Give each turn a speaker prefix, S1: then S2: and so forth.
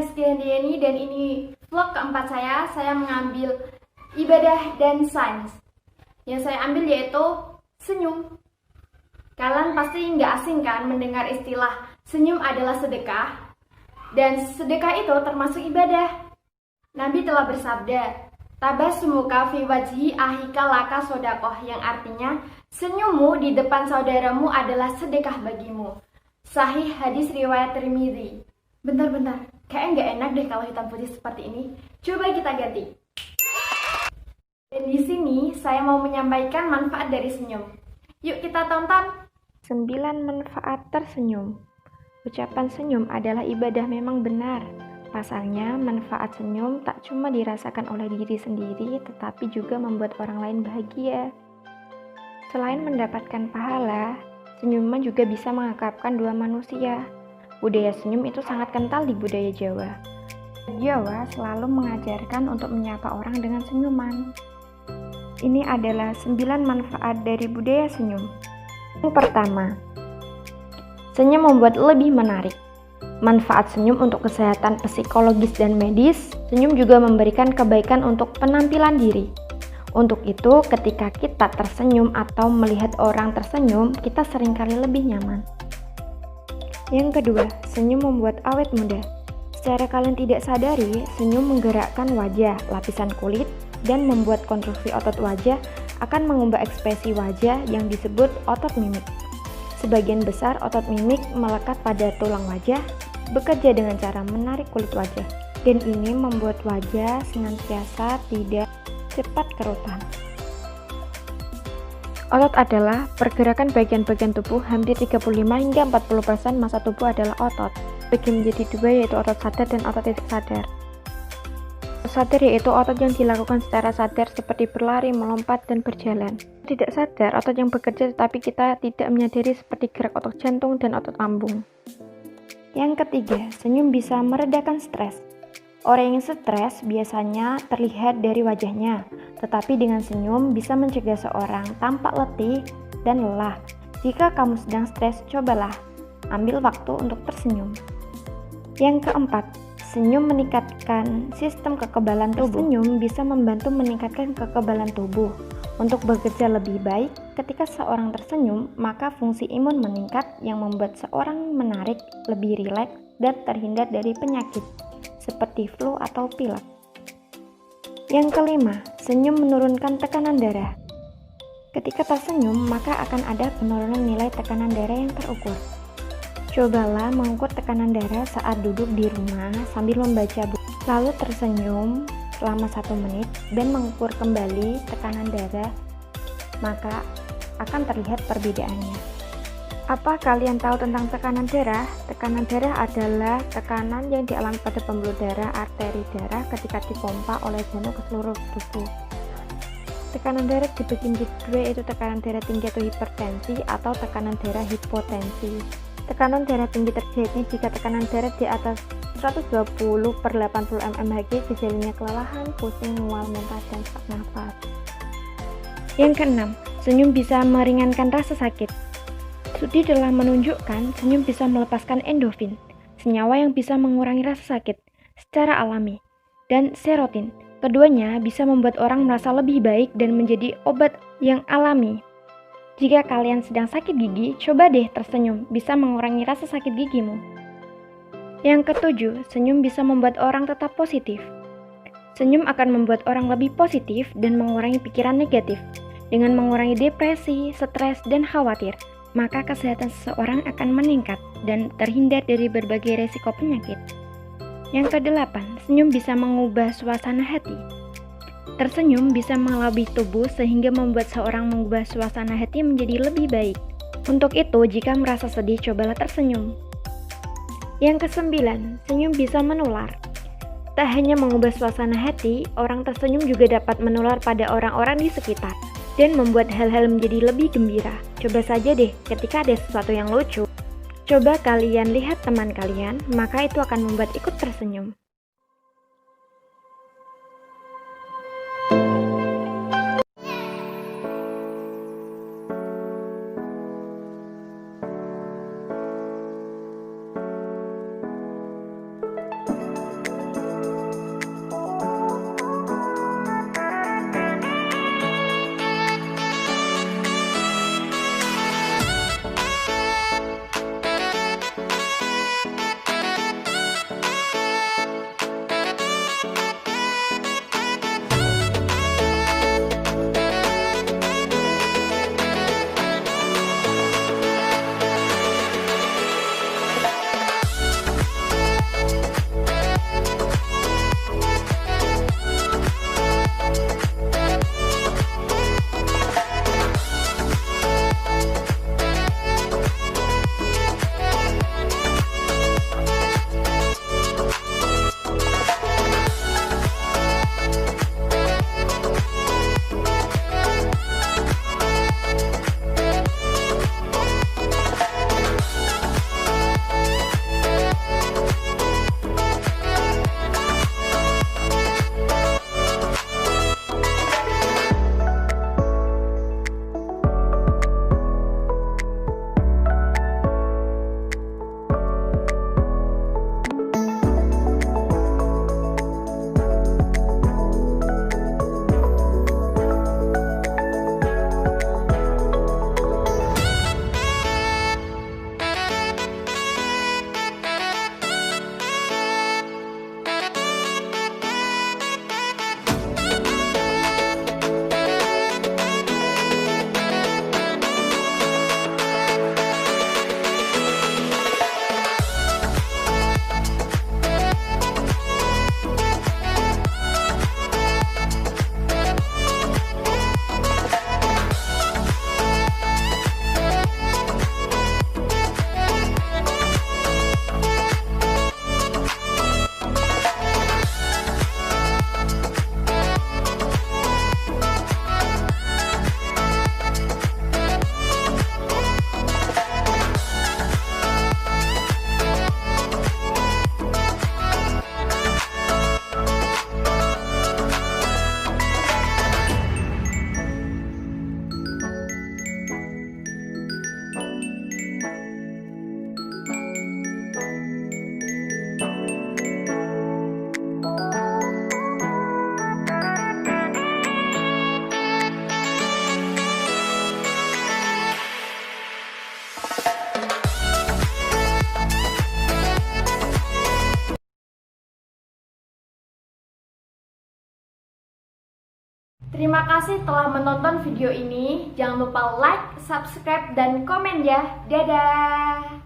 S1: Rizky Hendiani dan ini vlog keempat saya mengambil ibadah dan sains. Yang saya ambil yaitu senyum. Kalian pasti nggak asing kan mendengar istilah senyum adalah sedekah. Dan sedekah itu termasuk ibadah. Nabi telah bersabda, tabassumuka fi wajhi ahika laka sodakoh, yang artinya senyummu di depan saudaramu adalah sedekah bagimu. Sahih hadis riwayat Tirmidzi. Bentar, kayaknya nggak enak deh kalau hitam putih seperti ini. Coba kita ganti. Dan di sini saya mau menyampaikan manfaat dari senyum. Yuk kita tonton.
S2: 9 manfaat tersenyum. Ucapan senyum adalah ibadah memang benar. Pasalnya, manfaat senyum tak cuma dirasakan oleh diri sendiri, tetapi juga membuat orang lain bahagia. Selain mendapatkan pahala, senyuman juga bisa mengakrabkan dua manusia. Budaya senyum itu sangat kental di budaya Jawa. Jawa selalu mengajarkan untuk menyapa orang dengan senyuman. Ini adalah 9 manfaat dari budaya senyum. Yang pertama, senyum membuat lebih menarik. Manfaat senyum untuk kesehatan psikologis dan medis, senyum juga memberikan kebaikan untuk penampilan diri. Untuk itu, ketika kita tersenyum atau melihat orang tersenyum, kita seringkali lebih nyaman. Yang kedua, senyum membuat awet muda. Secara kalian tidak sadari, senyum menggerakkan wajah, lapisan kulit, dan membuat konstruksi otot wajah akan mengubah ekspresi wajah yang disebut otot mimik. Sebagian besar otot mimik melekat pada tulang wajah, bekerja dengan cara menarik kulit wajah, dan ini membuat wajah senantiasa tidak cepat kerutan. Otot adalah pergerakan bagian-bagian tubuh. Hampir 35 hingga 40% massa tubuh adalah otot. Bagi menjadi dua, yaitu otot sadar dan otot tidak sadar. Otot sadar yaitu otot yang dilakukan secara sadar seperti berlari, melompat, dan berjalan. Tidak sadar, otot yang bekerja tetapi kita tidak menyadari seperti gerak otot jantung dan otot lambung. Yang ketiga, senyum bisa meredakan stres. Orang yang stres biasanya terlihat dari wajahnya, tetapi dengan senyum bisa mencegah seorang tampak letih dan lelah. Jika kamu sedang stres, cobalah ambil waktu untuk tersenyum. Yang keempat, senyum meningkatkan sistem kekebalan tubuh. Senyum bisa membantu meningkatkan kekebalan tubuh. Untuk bekerja lebih baik, ketika seorang tersenyum, maka fungsi imun meningkat yang membuat seorang menarik, lebih rileks, dan terhindar dari penyakit seperti flu atau pilek. Yang kelima, senyum menurunkan tekanan darah. Ketika tersenyum, maka akan ada penurunan nilai tekanan darah yang terukur. Cobalah mengukur tekanan darah saat duduk di rumah sambil membaca buku, lalu tersenyum selama 1 menit dan mengukur kembali tekanan darah, maka akan terlihat perbedaannya. Apa kalian tahu tentang tekanan darah? Tekanan darah adalah tekanan yang dialami pada pembuluh darah, arteri darah ketika dipompa oleh jantung ke seluruh tubuh. Tekanan darah dibagi menjadi dua, yaitu tekanan darah tinggi atau hipertensi atau tekanan darah hipotensi. Tekanan darah tinggi terjadi jika tekanan darah di atas 120/80 mmHg, gejalanya kelelahan, pusing, mual, muntah, dan sesak nafas. Yang keenam, senyum bisa meringankan rasa sakit. Studi telah menunjukkan senyum bisa melepaskan endorfin, senyawa yang bisa mengurangi rasa sakit secara alami, dan serotin. Keduanya bisa membuat orang merasa lebih baik dan menjadi obat yang alami. Jika kalian sedang sakit gigi, coba deh tersenyum, bisa mengurangi rasa sakit gigimu. Yang ketujuh, senyum bisa membuat orang tetap positif. Senyum akan membuat orang lebih positif dan mengurangi pikiran negatif. Dengan mengurangi depresi, stres, dan khawatir, maka kesehatan seseorang akan meningkat dan terhindar dari berbagai resiko penyakit. Yang kedelapan, senyum bisa mengubah suasana hati. Tersenyum bisa mengelabui tubuh sehingga membuat seorang mengubah suasana hati menjadi lebih baik. Untuk itu, jika merasa sedih, cobalah tersenyum. Yang kesembilan, senyum bisa menular. Tak hanya mengubah suasana hati, orang tersenyum juga dapat menular pada orang-orang di sekitar dan membuat hal-hal menjadi lebih gembira. Coba saja deh, ketika ada sesuatu yang lucu, coba kalian lihat teman kalian, maka itu akan membuat ikut tersenyum.
S1: Terima kasih telah menonton video ini. Jangan lupa like, subscribe, dan komen ya. Dadah!